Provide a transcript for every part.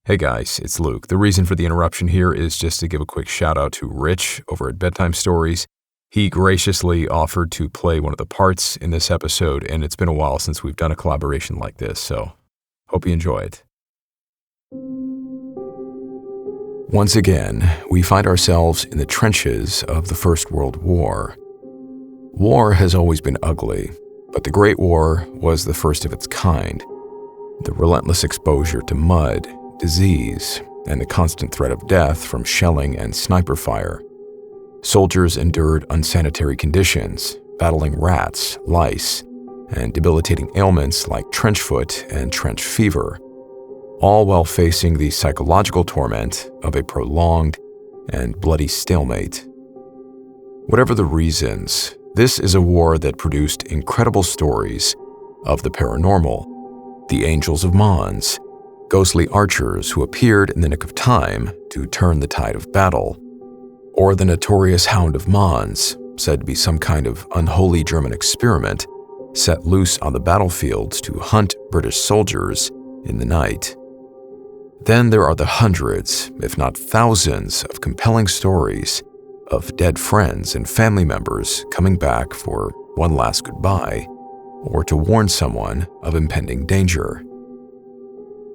Hey guys, it's Luke. The reason for the interruption here is just to give a quick shout out to Rich over at Bedtime Stories. He graciously offered to play one of the parts in this episode, and it's been a while since we've done a collaboration like this, so hope you enjoy it. Once again, we find ourselves in the trenches of the First World War. War has always been ugly, but the Great War was the first of its kind. The relentless exposure to mud, disease, and the constant threat of death from shelling and sniper fire. Soldiers endured unsanitary conditions, battling rats, lice, and debilitating ailments like trench foot and trench fever, all while facing the psychological torment of a prolonged and bloody stalemate. Whatever the reasons, this is a war that produced incredible stories of the paranormal, the angels of Mons, ghostly archers who appeared in the nick of time to turn the tide of battle, or the notorious Hound of Mons, said to be some kind of unholy German experiment set loose on the battlefields to hunt British soldiers in the night. Then there are the hundreds, if not thousands, of compelling stories of dead friends and family members coming back for one last goodbye or to warn someone of impending danger.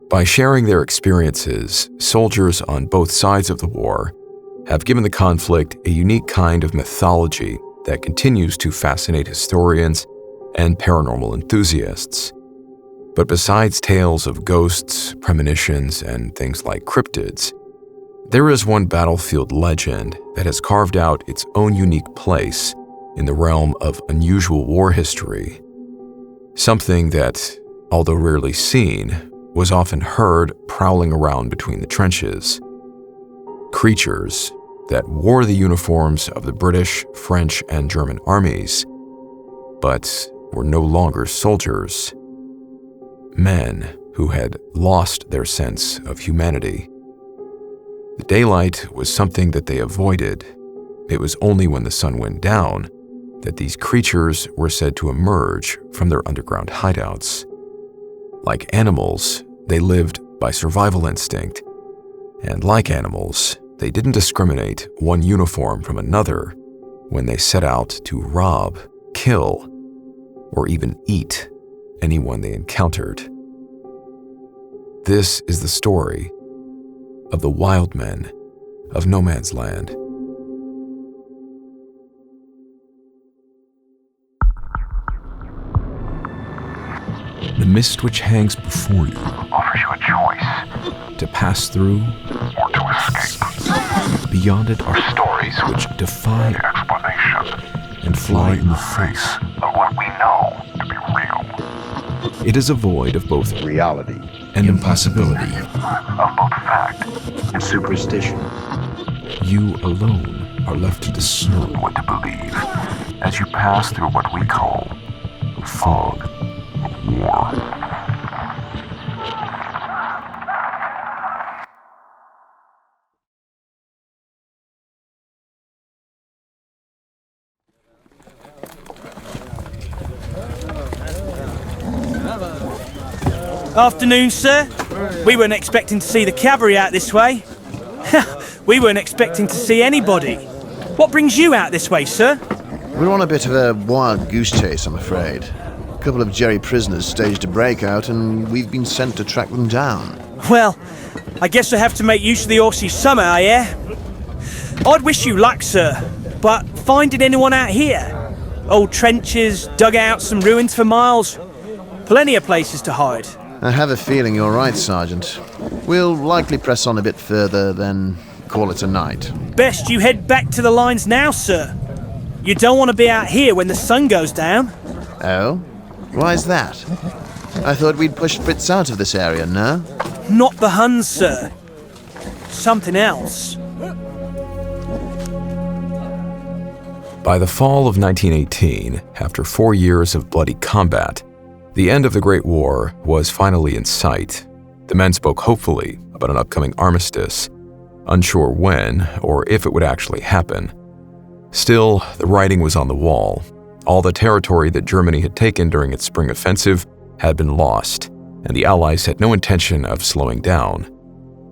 By sharing their experiences, soldiers on both sides of the war have given the conflict a unique kind of mythology that continues to fascinate historians and paranormal enthusiasts. But besides tales of ghosts, premonitions, and things like cryptids, there is one battlefield legend that has carved out its own unique place in the realm of unusual war history. Something that, although rarely seen, was often heard prowling around between the trenches. Creatures that wore the uniforms of the British, French, and German armies, but were no longer soldiers. Men who had lost their sense of humanity. The daylight was something that they avoided. It was only when the sun went down that these creatures were said to emerge from their underground hideouts. Like animals, they lived by survival instinct, and like animals, they didn't discriminate one uniform from another when they set out to rob, kill, or even eat anyone they encountered. This is the story of the wild men of No Man's Land. The mist which hangs before you offers you a choice to pass through or to escape. Beyond it are Stories which defy the explanation and fly in the face of what we know to be real, It is a void of both reality and impossibility. of both fact and superstition. You alone are left to discern what to believe as you pass through what we call the fog of war. Afternoon, sir. We weren't expecting to see the cavalry out this way. We weren't expecting to see anybody. What brings you out this way, sir? We're on a bit of a wild goose chase, I'm afraid. A couple of Jerry prisoners staged a breakout, and we've been sent to track them down. Well, I guess I have to make use of the horsey summer, I hear. I'd wish you luck, sir, but finding anyone out here? Old trenches, dugouts and ruins for miles. Plenty of places to hide. I have a feeling you're right, Sergeant. We'll likely press on a bit further, then call it a night. Best you head back to the lines now, sir. You don't want to be out here when the sun goes down. Oh? Why's that? I thought we'd pushed Fritz out of this area, no? Not the Huns, sir. Something else. By the fall of 1918, after 4 years of bloody combat, the end of the Great War was finally in sight. The men spoke hopefully about an upcoming armistice, unsure when or if it would actually happen. Still, the writing was on the wall. All the territory that Germany had taken during its spring offensive had been lost, and the Allies had no intention of slowing down.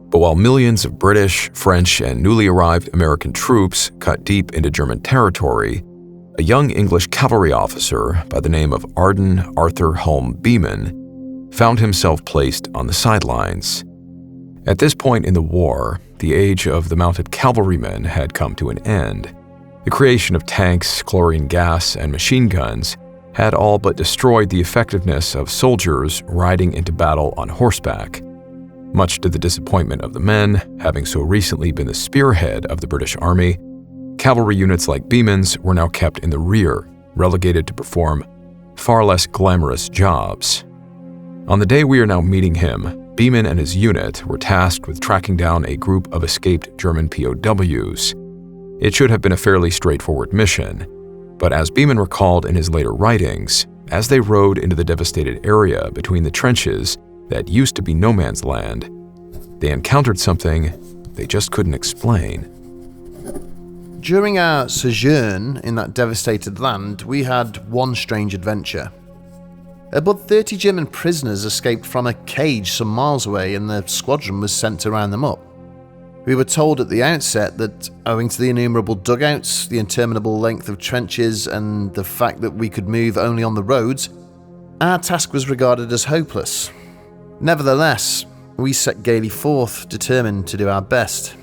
But while millions of British, French, and newly arrived American troops cut deep into German territory, a young English cavalry officer by the name of Arden Arthur Holm Beeman found himself placed on the sidelines. At this point in the war, the age of the mounted cavalrymen had come to an end. The creation of tanks, chlorine gas, and machine guns had all but destroyed the effectiveness of soldiers riding into battle on horseback. Much to the disappointment of the men, having so recently been the spearhead of the British Army, cavalry units like Beeman's were now kept in the rear, relegated to perform far less glamorous jobs. On the day we are now meeting him, Beeman and his unit were tasked with tracking down a group of escaped German POWs. It should have been a fairly straightforward mission, but as Beeman recalled in his later writings, as they rode into the devastated area between the trenches that used to be no man's land, they encountered something they just couldn't explain. During our sojourn in that devastated land, we had one strange adventure. About 30 German prisoners escaped from a cage some miles away, and the squadron was sent to round them up. We were told at the outset that, owing to the innumerable dugouts, the interminable length of trenches, and the fact that we could move only on the roads, our task was regarded as hopeless. Nevertheless, we set gaily forth, determined to do our best.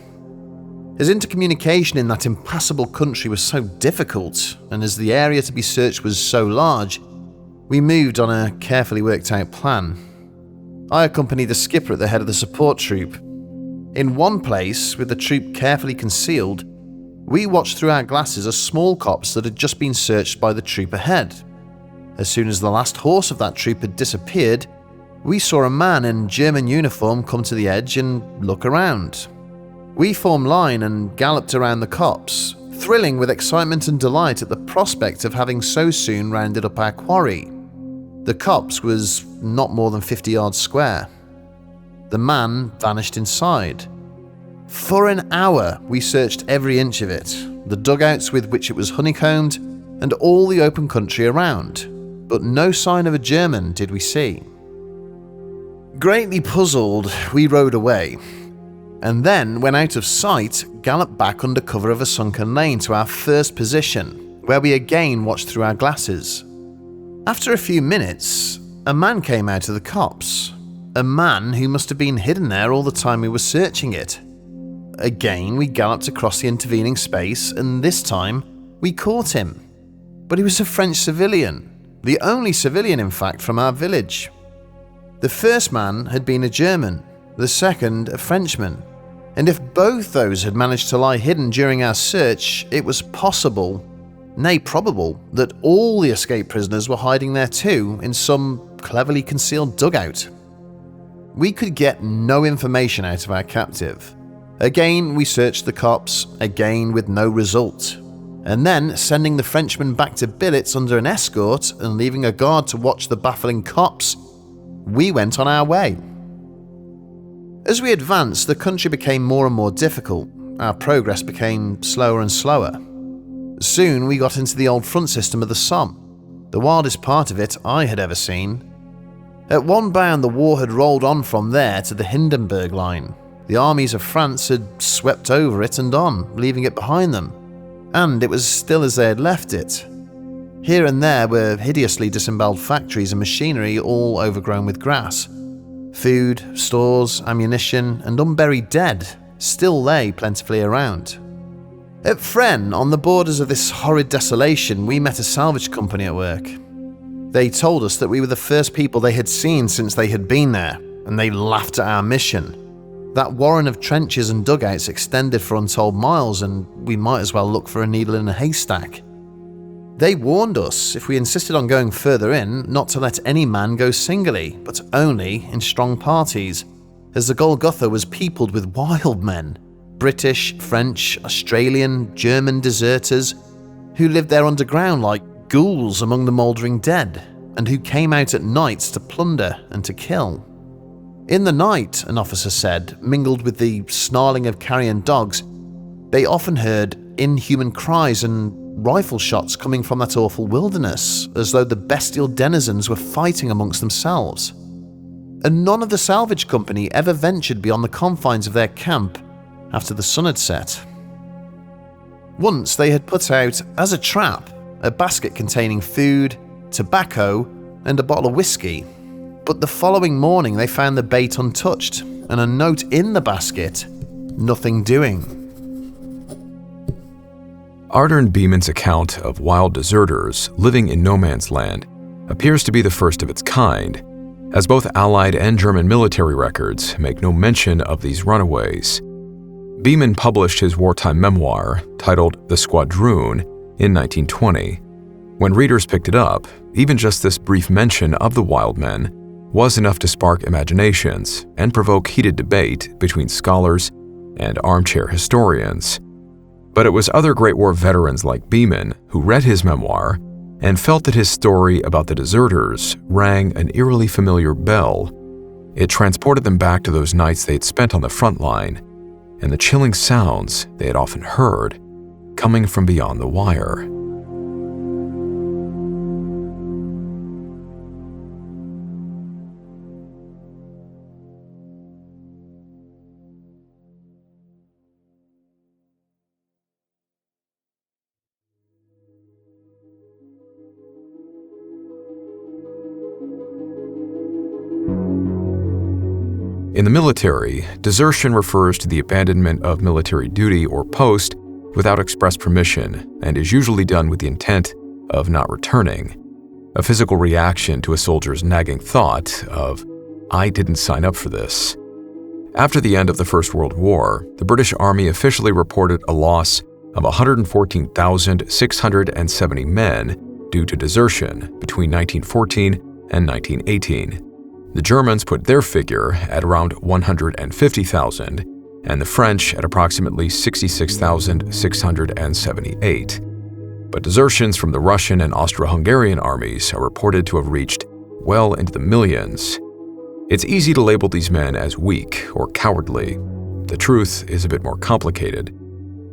As intercommunication in that impassable country was so difficult, and as the area to be searched was so large, we moved on a carefully worked out plan. I accompanied the skipper at the head of the support troop. In one place, with the troop carefully concealed, we watched through our glasses a small copse that had just been searched by the troop ahead. As soon as the last horse of that troop had disappeared, we saw a man in German uniform come to the edge and look around. We formed line and galloped around the copse, thrilling with excitement and delight at the prospect of having so soon rounded up our quarry. The copse was not more than 50 yards square. The man vanished inside. For an hour, we searched every inch of it, the dugouts with which it was honeycombed, and all the open country around, but no sign of a German did we see. Greatly puzzled, we rode away, and then, when out of sight, galloped back under cover of a sunken lane to our first position, where we again watched through our glasses. After a few minutes, a man came out of the copse, a man who must have been hidden there all the time we were searching it. Again, we galloped across the intervening space, and this time, we caught him. But he was a French civilian, the only civilian, in fact, from our village. The first man had been a German, the second a Frenchman, and if both those had managed to lie hidden during our search, it was possible, nay probable, that all the escaped prisoners were hiding there too, in some cleverly concealed dugout. We could get no information out of our captive. Again, we searched the copse, again with no result. And then, sending the Frenchman back to billets under an escort and leaving a guard to watch the baffling copse, we went on our way. As we advanced, the country became more and more difficult. Our progress became slower and slower. Soon, we got into the old front system of the Somme, the wildest part of it I had ever seen. At one bound, the war had rolled on from there to the Hindenburg Line. The armies of France had swept over it and on, leaving it behind them. And it was still as they had left it. Here and there were hideously disemboweled factories and machinery all overgrown with grass. Food, stores, ammunition, and unburied dead still lay plentifully around. At Fresnes, on the borders of this horrid desolation, we met a salvage company at work. They told us that we were the first people they had seen since they had been there, and they laughed at our mission. That warren of trenches and dugouts extended for untold miles, and we might as well look for a needle in a haystack. They warned us, if we insisted on going further in, not to let any man go singly, but only in strong parties, as the Golgotha was peopled with wild men, British, French, Australian, German deserters, who lived there underground like ghouls among the mouldering dead, and who came out at nights to plunder and to kill. In the night, an officer said, mingled with the snarling of carrion dogs, they often heard inhuman cries and rifle shots coming from that awful wilderness, as though the bestial denizens were fighting amongst themselves. and none of the salvage company ever ventured beyond the confines of their camp after the sun had set. Once they had put out, as a trap, a basket containing food, tobacco, and a bottle of whiskey, but the following morning they found the bait untouched and a note in the basket, "Nothing doing." Ardern Beeman's account of wild deserters living in no man's land appears to be the first of its kind, as both Allied and German military records make no mention of these runaways. Beeman published his wartime memoir, titled The Squadroon, in 1920. When readers picked it up, even just this brief mention of the wild men was enough to spark imaginations and provoke heated debate between scholars and armchair historians. But it was other Great War veterans like Beeman who read his memoir and felt that his story about the deserters rang an eerily familiar bell. It transported them back to those nights they had spent on the front line and the chilling sounds they had often heard coming from beyond the wire. In the military, desertion refers to the abandonment of military duty or post without express permission and is usually done with the intent of not returning, a physical reaction to a soldier's nagging thought of, "I didn't sign up for this." After the end of the First World War, the British Army officially reported a loss of 114,670 men due to desertion between 1914 and 1918. The Germans put their figure at around 150,000, and the French at approximately 66,678. But desertions from the Russian and Austro-Hungarian armies are reported to have reached well into the millions. It's easy to label these men as weak or cowardly. The truth is a bit more complicated.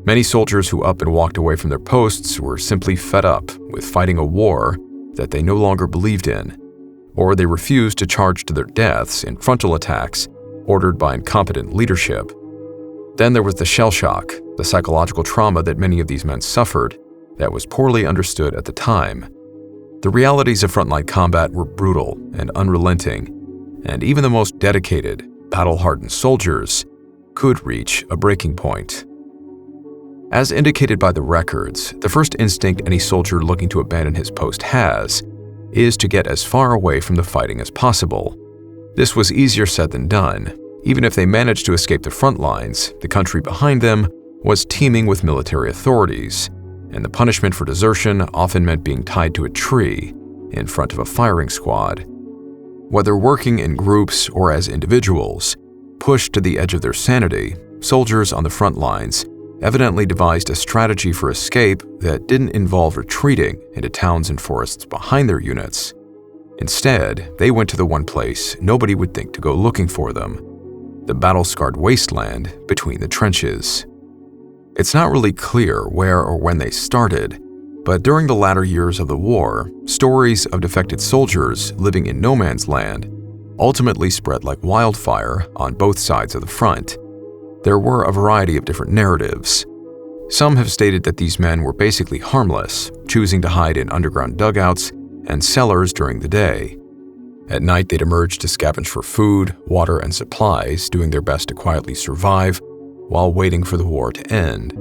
Many soldiers who up and walked away from their posts were simply fed up with fighting a war that they no longer believed in, or they refused to charge to their deaths in frontal attacks ordered by incompetent leadership. Then there was the shell shock, the psychological trauma that many of these men suffered that was poorly understood at the time. The realities of frontline combat were brutal and unrelenting, and even the most dedicated, battle-hardened soldiers could reach a breaking point. As indicated by the records, the first instinct any soldier looking to abandon his post has is to get as far away from the fighting as possible. This was easier said than done. Even if they managed to escape the front lines, the country behind them was teeming with military authorities, and the punishment for desertion often meant being tied to a tree in front of a firing squad. Whether working in groups or as individuals, pushed to the edge of their sanity, soldiers on the front lines evidently devised a strategy for escape that didn't involve retreating into towns and forests behind their units. Instead, they went to the one place nobody would think to go looking for them, the battle-scarred wasteland between the trenches. It's not really clear where or when they started, but during the latter years of the war, stories of defected soldiers living in no man's land ultimately spread like wildfire on both sides of the front. There were a variety of different narratives. Some have stated that these men were basically harmless, choosing to hide in underground dugouts and cellars during the day. At night, they'd emerge to scavenge for food, water, and supplies, doing their best to quietly survive while waiting for the war to end.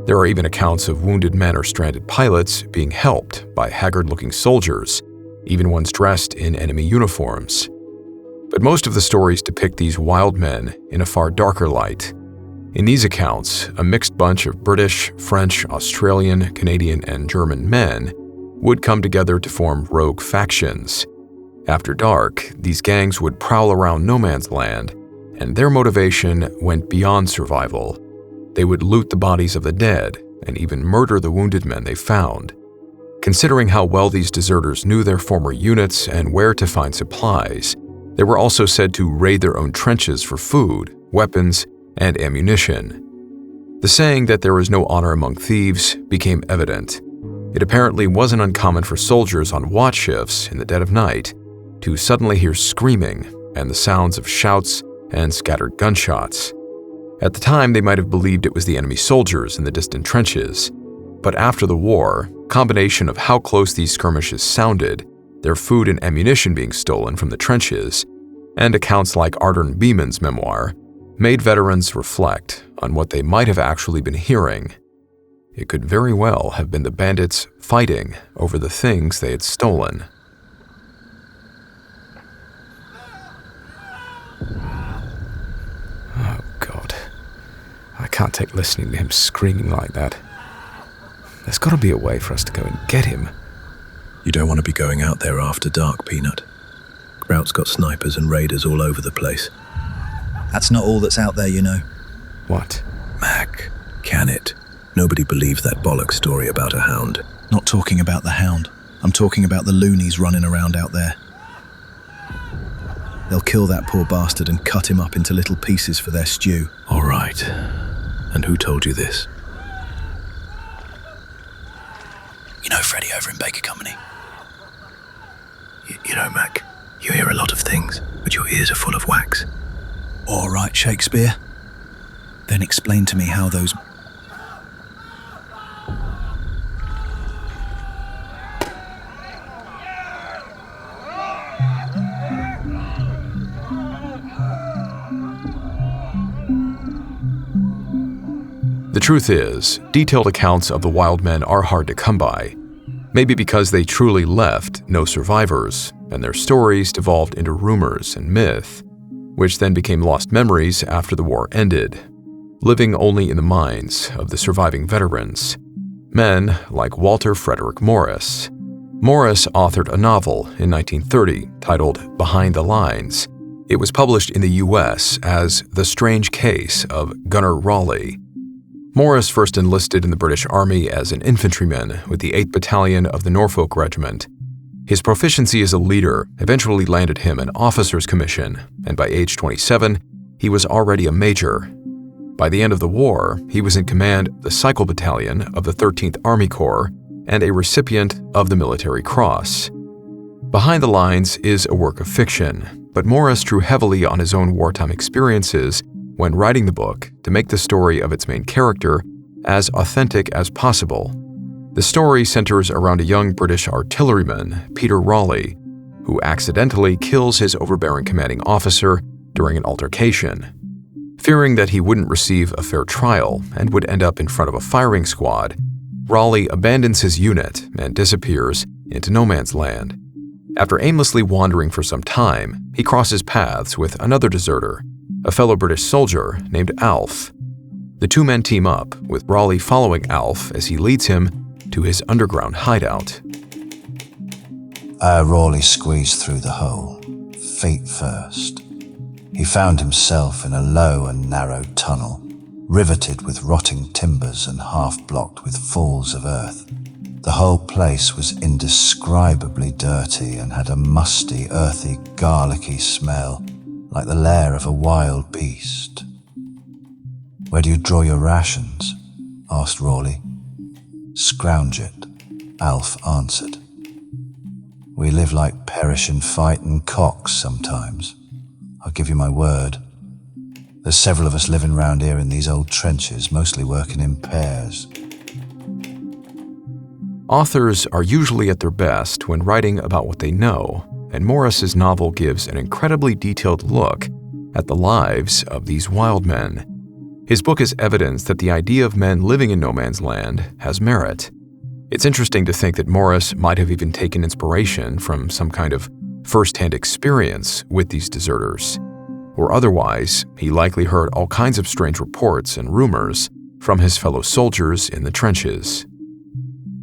There are even accounts of wounded men or stranded pilots being helped by haggard-looking soldiers, even ones dressed in enemy uniforms. But most of the stories depict these wild men in a far darker light. In these accounts, a mixed bunch of British, French, Australian, Canadian, and German men would come together to form rogue factions. After dark, these gangs would prowl around no man's land, and their motivation went beyond survival. They would loot the bodies of the dead and even murder the wounded men they found. Considering how well these deserters knew their former units and where to find supplies, they were also said to raid their own trenches for food, weapons, and ammunition. The saying that there is no honor among thieves became evident. It apparently wasn't uncommon for soldiers on watch shifts in the dead of night to suddenly hear screaming and the sounds of shouts and scattered gunshots. At the time, they might have believed it was the enemy soldiers in the distant trenches. But after the war, combination of how close these skirmishes sounded, their food and ammunition being stolen from the trenches, and accounts like Ardern Beeman's memoir, made veterans reflect on what they might have actually been hearing. It could very well have been the bandits fighting over the things they had stolen. Oh, God. I can't take listening to him screaming like that. There's got to be a way for us to go and get him. You don't want to be going out there after dark, Peanut. Grout's got snipers and raiders all over the place. That's not all that's out there, you know. What? Mac, can it? Nobody believes that bollock story about a hound. Not talking about the hound. I'm talking about the loonies running around out there. They'll kill that poor bastard and cut him up into little pieces for their stew. All right. And who told you this? You know Freddie over in Baker Company? You know, Mac, you hear a lot of things, but your ears are full of wax. All right, Shakespeare. Then explain to me how those... The truth is, detailed accounts of the wild men are hard to come by. Maybe because they truly left no survivors, and their stories devolved into rumors and myth, which then became lost memories after the war ended, living only in the minds of the surviving veterans. Men like Walter Frederick Morris. Morris authored a novel in 1930 titled Behind the Lines. It was published in the US as The Strange Case of Gunner Raleigh. Morris first enlisted in the British Army as an infantryman with the 8th Battalion of the Norfolk Regiment. His proficiency as a leader eventually landed him an officer's commission, and by age 27, he was already a major. By the end of the war, he was in command of the Cycle Battalion of the 13th Army Corps and a recipient of the Military Cross. Behind the Lines is a work of fiction, but Morris drew heavily on his own wartime experiences when writing the book to make the story of its main character as authentic as possible. The story centers around a young British artilleryman, Peter Raleigh, who accidentally kills his overbearing commanding officer during an altercation. Fearing that he wouldn't receive a fair trial and would end up in front of a firing squad, Raleigh abandons his unit and disappears into no man's land. After aimlessly wandering for some time, he crosses paths with another deserter, a fellow British soldier named Alf. The two men team up, with Raleigh following Alf as he leads him to his underground hideout. Raleigh squeezed through the hole, feet first. He found himself in a low and narrow tunnel, riveted with rotting timbers and half-blocked with falls of earth. The whole place was indescribably dirty and had a musty, earthy, garlicky smell, like the lair of a wild beast. "Where do you draw your rations?" asked Raleigh. "Scrounge it," Alf answered. "We live like perishing fighting cocks sometimes. I'll give you my word. There's several of us living round here in these old trenches, mostly working in pairs." Authors are usually at their best when writing about what they know, and Morris's novel gives an incredibly detailed look at the lives of these wild men. His book is evidence that the idea of men living in no man's land has merit. It's interesting to think that Morris might have even taken inspiration from some kind of first-hand experience with these deserters, or otherwise, he likely heard all kinds of strange reports and rumors from his fellow soldiers in the trenches.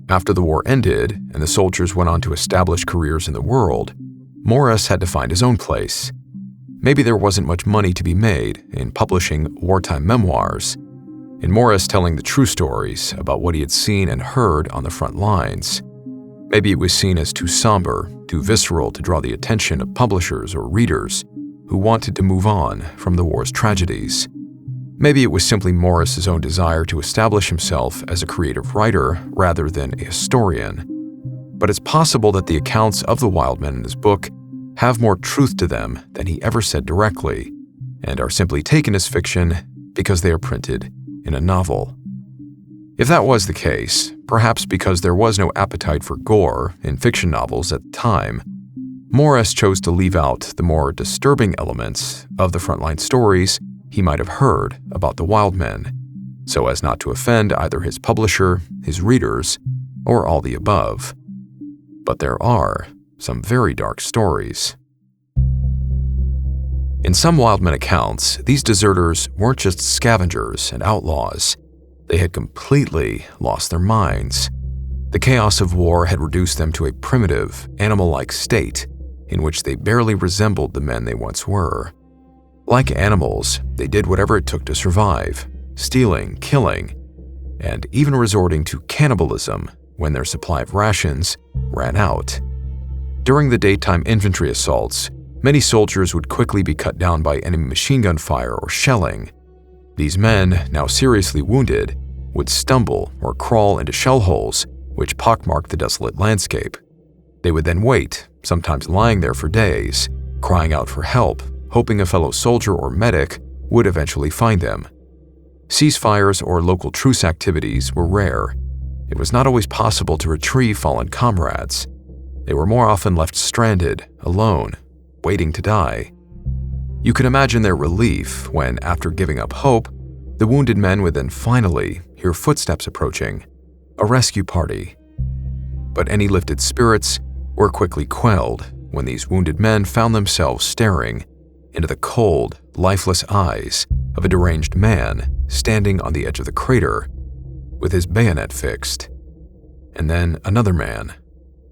After the war ended and the soldiers went on to establish careers in the world, Morris had to find his own place. Maybe there wasn't much money to be made in publishing wartime memoirs, in Morris telling the true stories about what he had seen and heard on the front lines. Maybe it was seen as too somber, too visceral to draw the attention of publishers or readers who wanted to move on from the war's tragedies. Maybe it was simply Morris's own desire to establish himself as a creative writer rather than a historian. But it's possible that the accounts of the wild men in his book have more truth to them than he ever said directly, and are simply taken as fiction because they are printed in a novel. If that was the case, perhaps because there was no appetite for gore in fiction novels at the time, Morris chose to leave out the more disturbing elements of the frontline stories he might have heard about the wild men, so as not to offend either his publisher, his readers, or all the above. But there are some very dark stories. In some wildmen accounts, these deserters weren't just scavengers and outlaws. They had completely lost their minds. The chaos of war had reduced them to a primitive, animal-like state in which they barely resembled the men they once were. Like animals, they did whatever it took to survive, stealing, killing, and even resorting to cannibalism when their supply of rations ran out. During the daytime infantry assaults, many soldiers would quickly be cut down by enemy machine gun fire or shelling. These men, now seriously wounded, would stumble or crawl into shell holes which pockmarked the desolate landscape. They would then wait, sometimes lying there for days, crying out for help, hoping a fellow soldier or medic would eventually find them. Ceasefires or local truce activities were rare. It was not always possible to retrieve fallen comrades. They were more often left stranded, alone, waiting to die. You can imagine their relief when, after giving up hope, the wounded men would then finally hear footsteps approaching, a rescue party. But any lifted spirits were quickly quelled when these wounded men found themselves staring into the cold, lifeless eyes of a deranged man standing on the edge of the crater with his bayonet fixed. And then another man,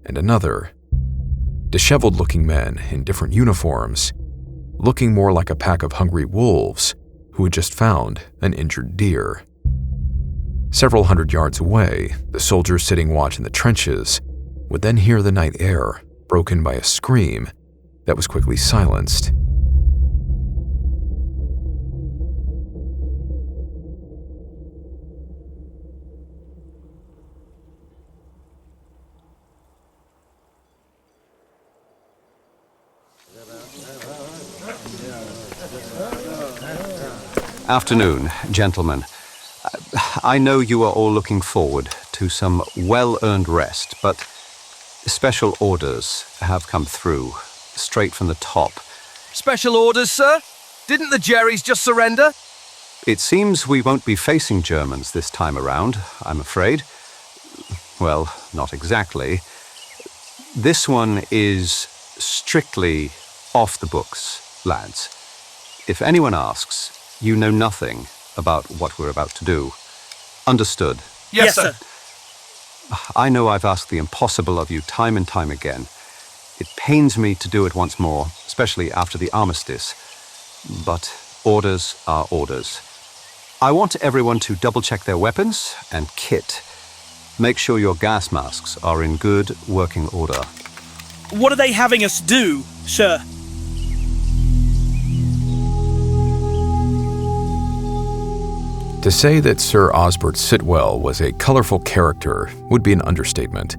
and another. Disheveled-looking men in different uniforms, looking more like a pack of hungry wolves who had just found an injured deer. Several hundred yards away, the soldiers sitting watch in the trenches would then hear the night air broken by a scream that was quickly silenced. Afternoon, gentlemen. I know you are all looking forward to some well-earned rest, but special orders have come through, straight from the top. Special orders, sir? Didn't the Jerrys just surrender? It seems we won't be facing Germans this time around, I'm afraid. Well, not exactly. This one is strictly off the books, lads. If anyone asks, you know nothing about what we're about to do. Understood? Yes, sir. I know I've asked the impossible of you time and time again. It pains me to do it once more, especially after the armistice. But orders are orders. I want everyone to double-check their weapons and kit. Make sure your gas masks are in good working order. What are they having us do, sir? To say that Sir Osbert Sitwell was a colorful character would be an understatement.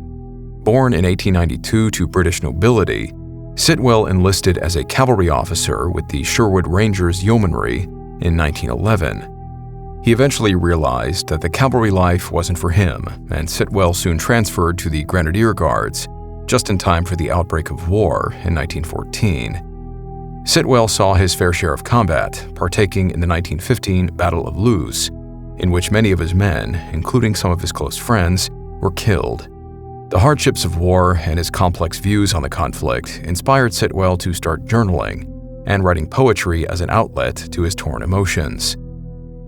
Born in 1892 to British nobility, Sitwell enlisted as a cavalry officer with the Sherwood Rangers Yeomanry in 1911. He eventually realized that the cavalry life wasn't for him, and Sitwell soon transferred to the Grenadier Guards, just in time for the outbreak of war in 1914. Sitwell saw his fair share of combat, partaking in the 1915 Battle of Loos, in which many of his men, including some of his close friends, were killed. The hardships of war and his complex views on the conflict inspired Sitwell to start journaling and writing poetry as an outlet to his torn emotions.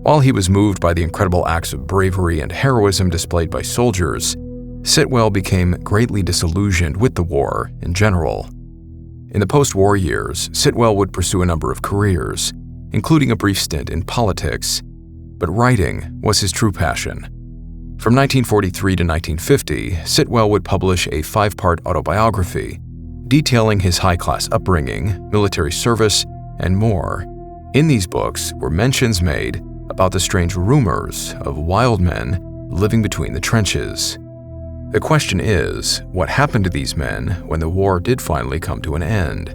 While he was moved by the incredible acts of bravery and heroism displayed by soldiers, Sitwell became greatly disillusioned with the war in general. In the post-war years, Sitwell would pursue a number of careers, including a brief stint in politics, but writing was his true passion. From 1943 to 1950, Sitwell would publish a 5-part autobiography detailing his high-class upbringing, military service, and more. In these books were mentions made about the strange rumors of wild men living between the trenches. The question is, what happened to these men when the war did finally come to an end?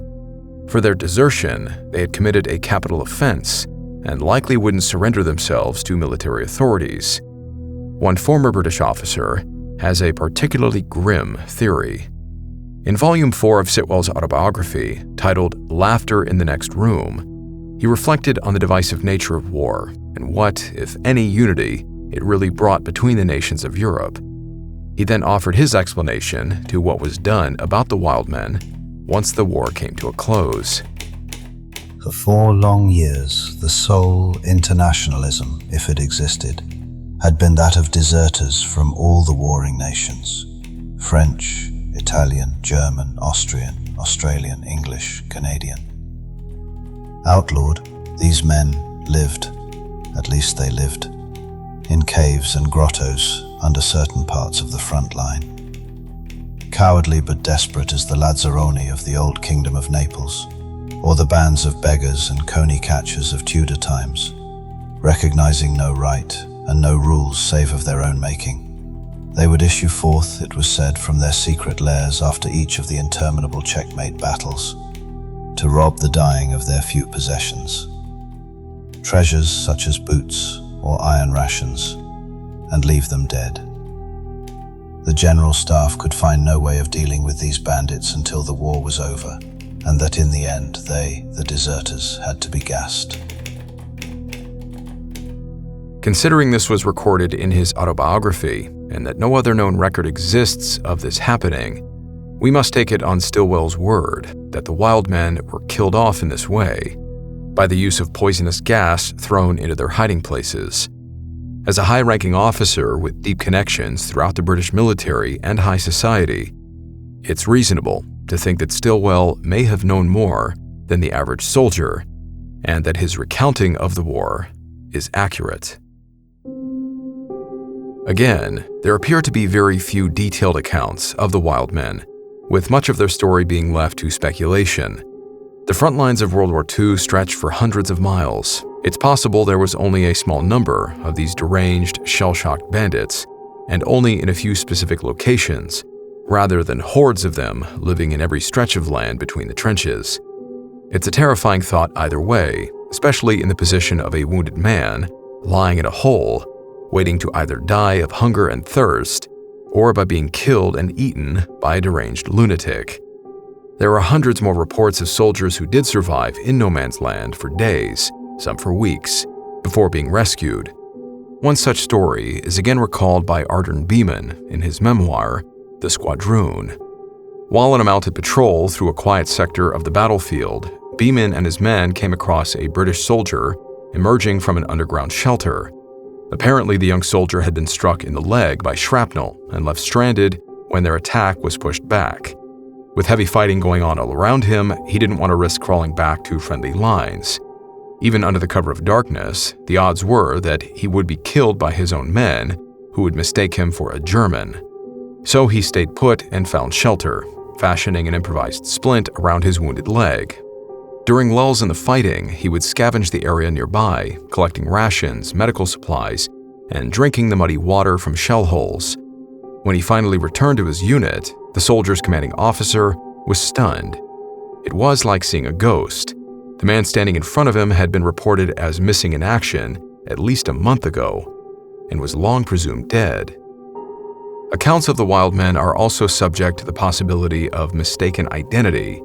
For their desertion, they had committed a capital offense and likely wouldn't surrender themselves to military authorities. One former British officer has a particularly grim theory. In Volume 4 of Sitwell's autobiography, titled Laughter in the Next Room, he reflected on the divisive nature of war and what, if any, unity it really brought between the nations of Europe. He then offered his explanation to what was done about the wild men once the war came to a close. For 4 long years, the sole internationalism, if it existed, had been that of deserters from all the warring nations: French, Italian, German, Austrian, Australian, English, Canadian. Outlawed, these men lived, at least they lived, in caves and grottos under certain parts of the front line. Cowardly but desperate as the Lazzaroni of the old kingdom of Naples, or the bands of beggars and coney catchers of Tudor times, recognizing no right and no rules save of their own making. They would issue forth, it was said, from their secret lairs after each of the interminable checkmate battles, to rob the dying of their few possessions, treasures such as boots or iron rations, and leave them dead. The general staff could find no way of dealing with these bandits until the war was over, and that in the end they, the deserters, had to be gassed. Considering this was recorded in his autobiography and that no other known record exists of this happening, we must take it on Stilwell's word that the wild men were killed off in this way, by the use of poisonous gas thrown into their hiding places. As a high-ranking officer with deep connections throughout the British military and high society, it's reasonable to think that Stilwell may have known more than the average soldier, and that his recounting of the war is accurate. Again, there appear to be very few detailed accounts of the wild men, with much of their story being left to speculation. The front lines of World War II stretched for hundreds of miles. It's possible there was only a small number of these deranged, shell-shocked bandits, and only in a few specific locations, rather than hordes of them living in every stretch of land between the trenches. It's a terrifying thought either way, especially in the position of a wounded man lying in a hole, waiting to either die of hunger and thirst, or by being killed and eaten by a deranged lunatic. There are hundreds more reports of soldiers who did survive in no man's land for days, some for weeks, before being rescued. One such story is again recalled by Ardern Beeman in his memoir, The Squadroon. While on a mounted patrol through a quiet sector of the battlefield, Beeman and his men came across a British soldier emerging from an underground shelter. Apparently, the young soldier had been struck in the leg by shrapnel and left stranded when their attack was pushed back. With heavy fighting going on all around him, he didn't want to risk crawling back to friendly lines. Even under the cover of darkness, the odds were that he would be killed by his own men, who would mistake him for a German. So he stayed put and found shelter, fashioning an improvised splint around his wounded leg. During lulls in the fighting, he would scavenge the area nearby, collecting rations, medical supplies, and drinking the muddy water from shell holes. When he finally returned to his unit, the soldier's commanding officer was stunned. It was like seeing a ghost. The man standing in front of him had been reported as missing in action at least a month ago, and was long presumed dead. Accounts of the wild men are also subject to the possibility of mistaken identity.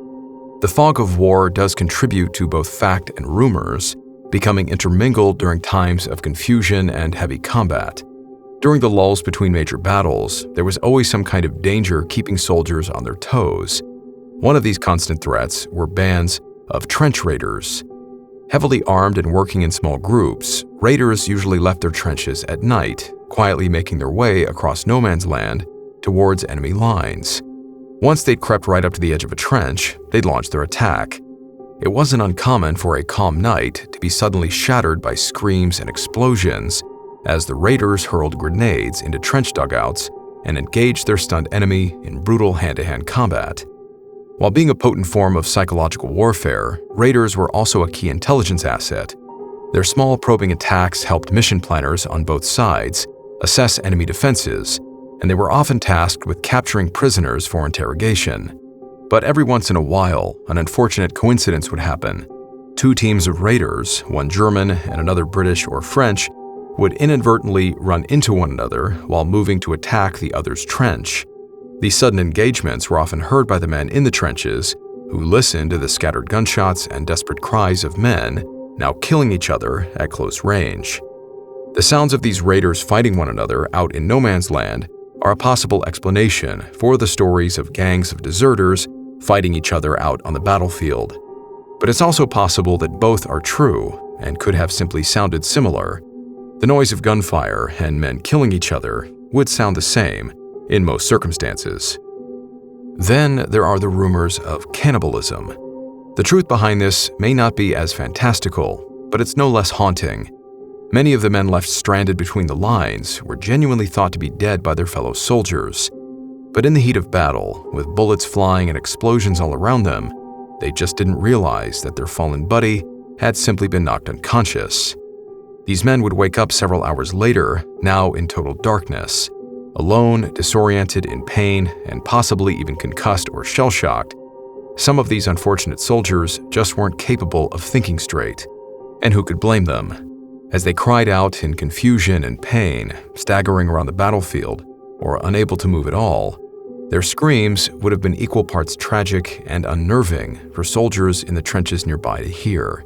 The fog of war does contribute to both fact and rumors, becoming intermingled during times of confusion and heavy combat. During the lulls between major battles, there was always some kind of danger keeping soldiers on their toes. One of these constant threats were bands of trench raiders. Heavily armed and working in small groups, raiders usually left their trenches at night, quietly making their way across no man's land towards enemy lines. Once they'd crept right up to the edge of a trench, they'd launch their attack. It wasn't uncommon for a calm night to be suddenly shattered by screams and explosions as the raiders hurled grenades into trench dugouts and engaged their stunned enemy in brutal hand-to-hand combat. While being a potent form of psychological warfare, raiders were also a key intelligence asset. Their small probing attacks helped mission planners on both sides assess enemy defenses, and they were often tasked with capturing prisoners for interrogation. But every once in a while, an unfortunate coincidence would happen. Two teams of raiders, one German and another British or French, would inadvertently run into one another while moving to attack the other's trench. These sudden engagements were often heard by the men in the trenches, who listened to the scattered gunshots and desperate cries of men now killing each other at close range. The sounds of these raiders fighting one another out in no man's land are a possible explanation for the stories of gangs of deserters fighting each other out on the battlefield. But it's also possible that both are true and could have simply sounded similar. The noise of gunfire and men killing each other would sound the same in most circumstances. Then there are the rumors of cannibalism. The truth behind this may not be as fantastical, but it's no less haunting. Many of the men left stranded between the lines were genuinely thought to be dead by their fellow soldiers. But in the heat of battle, with bullets flying and explosions all around them, they just didn't realize that their fallen buddy had simply been knocked unconscious. These men would wake up several hours later, now in total darkness, alone, disoriented, in pain, and possibly even concussed or shell-shocked. Some of these unfortunate soldiers just weren't capable of thinking straight. And who could blame them? As they cried out in confusion and pain, staggering around the battlefield, or unable to move at all, their screams would have been equal parts tragic and unnerving for soldiers in the trenches nearby to hear.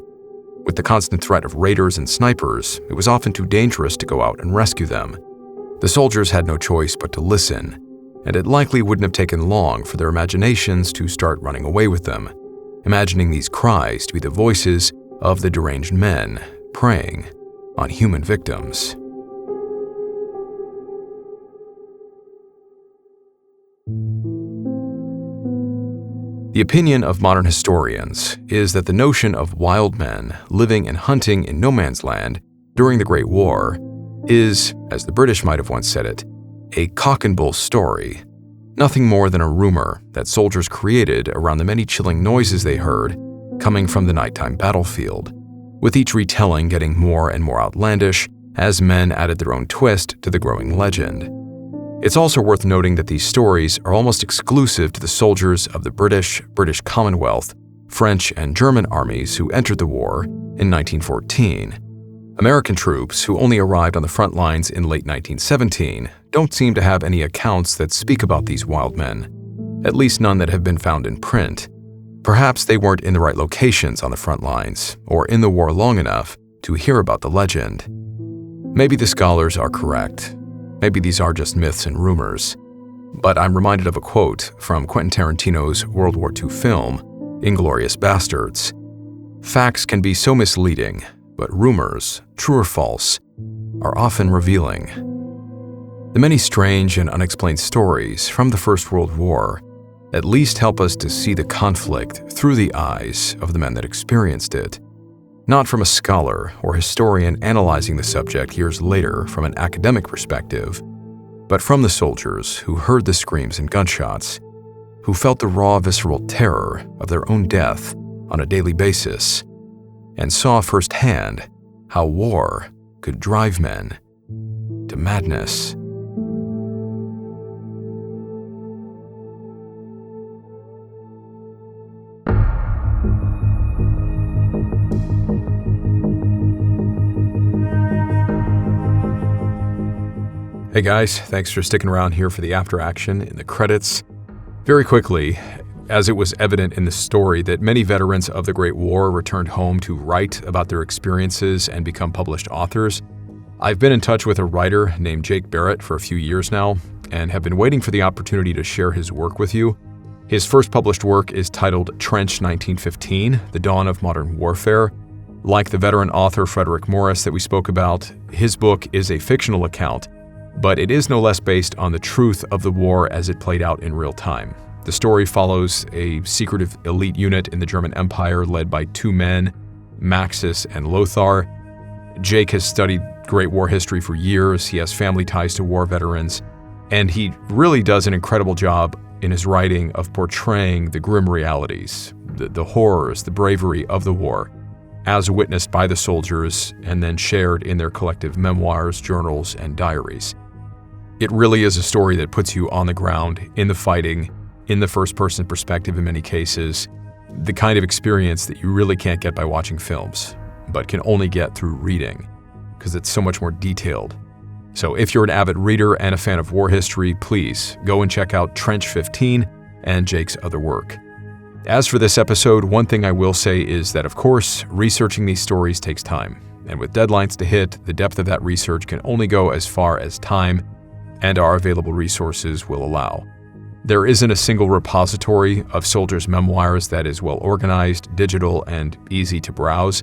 With the constant threat of raiders and snipers, it was often too dangerous to go out and rescue them. The soldiers had no choice but to listen, and it likely wouldn't have taken long for their imaginations to start running away with them, imagining these cries to be the voices of the deranged men preying on human victims. The opinion of modern historians is that the notion of wild men living and hunting in no man's land during the Great War is, as the British might have once said it, a cock and bull story, nothing more than a rumor that soldiers created around the many chilling noises they heard coming from the nighttime battlefield, with each retelling getting more and more outlandish as men added their own twist to the growing legend. It's also worth noting that these stories are almost exclusive to the soldiers of the British Commonwealth, French, and German armies who entered the war in 1914. American troops who only arrived on the front lines in late 1917 don't seem to have any accounts that speak about these wild men, at least none that have been found in print. Perhaps they weren't in the right locations on the front lines, or in the war long enough to hear about the legend. Maybe the scholars are correct. Maybe these are just myths and rumors. But I'm reminded of a quote from Quentin Tarantino's World War II film, Inglourious Basterds. Facts can be so misleading, but rumors, true or false, are often revealing. The many strange and unexplained stories from the First World War at least help us to see the conflict through the eyes of the men that experienced it, not from a scholar or historian analyzing the subject years later from an academic perspective, but from the soldiers who heard the screams and gunshots, who felt the raw, visceral terror of their own death on a daily basis, and saw firsthand how war could drive men to madness. Hey guys, thanks for sticking around here for the after action in the credits. Very quickly, as it was evident in the story that many veterans of the Great War returned home to write about their experiences and become published authors, I've been in touch with a writer named Jake Barrett for a few years now and have been waiting for the opportunity to share his work with you. His first published work is titled Trench 1915, The Dawn of Modern Warfare. Like the veteran author Frederick Morris that we spoke about, his book is a fictional account, but it is no less based on the truth of the war as it played out in real time. The story follows a secretive elite unit in the German Empire led by two men, Maxis and Lothar. Jake has studied Great War history for years, he has family ties to war veterans, and he really does an incredible job in his writing of portraying the grim realities, the horrors, the bravery of the war, as witnessed by the soldiers and then shared in their collective memoirs, journals, and diaries. It really is a story that puts you on the ground, in the fighting, in the first-person perspective in many cases, the kind of experience that you really can't get by watching films, but can only get through reading, because it's so much more detailed. So if you're an avid reader and a fan of war history, please go and check out Trench 15 and Jake's other work. As for this episode, one thing I will say is that, of course, researching these stories takes time. And with deadlines to hit, the depth of that research can only go as far as time and our available resources will allow. There isn't a single repository of soldiers' memoirs that is well organized, digital, and easy to browse.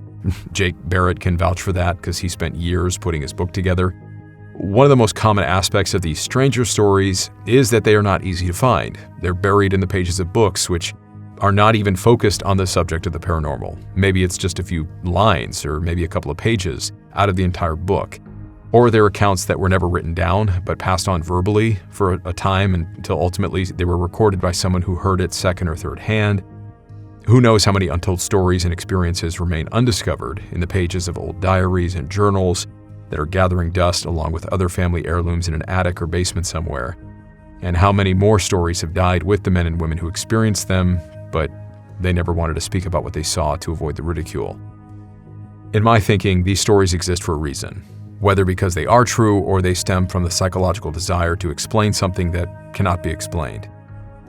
Jake Barrett can vouch for that because he spent years putting his book together. One of the most common aspects of these stranger stories is that they are not easy to find. They're buried in the pages of books, which are not even focused on the subject of the paranormal. Maybe it's just a few lines or maybe a couple of pages out of the entire book. Or they're accounts that were never written down but passed on verbally for a time until ultimately they were recorded by someone who heard it second or third hand. Who knows how many untold stories and experiences remain undiscovered in the pages of old diaries and journals that are gathering dust along with other family heirlooms in an attic or basement somewhere. And how many more stories have died with the men and women who experienced them, but they never wanted to speak about what they saw to avoid the ridicule. In my thinking, these stories exist for a reason, whether because they are true or they stem from the psychological desire to explain something that cannot be explained.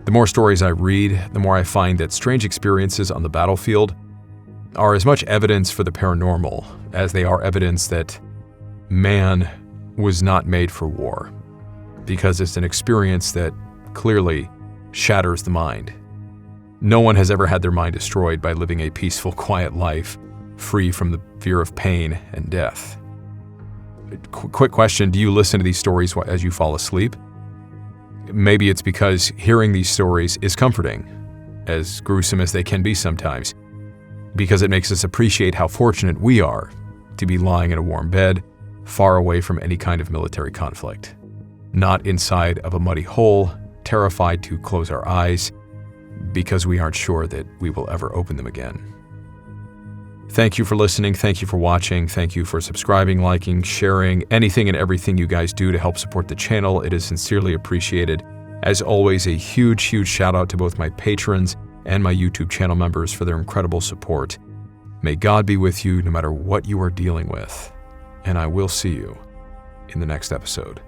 The more stories I read, the more I find that strange experiences on the battlefield are as much evidence for the paranormal as they are evidence that man was not made for war, because it's an experience that clearly shatters the mind. No one has ever had their mind destroyed by living a peaceful, quiet life, free from the fear of pain and death. Quick question, do you listen to these stories as you fall asleep? Maybe it's because hearing these stories is comforting, as gruesome as they can be sometimes, because it makes us appreciate how fortunate we are to be lying in a warm bed, far away from any kind of military conflict, not inside of a muddy hole, terrified to close our eyes, because we aren't sure that we will ever open them again. Thank you for listening. Thank you for watching. Thank you for subscribing, liking, sharing, anything and everything you guys do to help support the channel. It is sincerely appreciated. As always, a huge, huge shout out to both my patrons and my YouTube channel members for their incredible support. May God be with you no matter what you are dealing with, and I will see you in the next episode.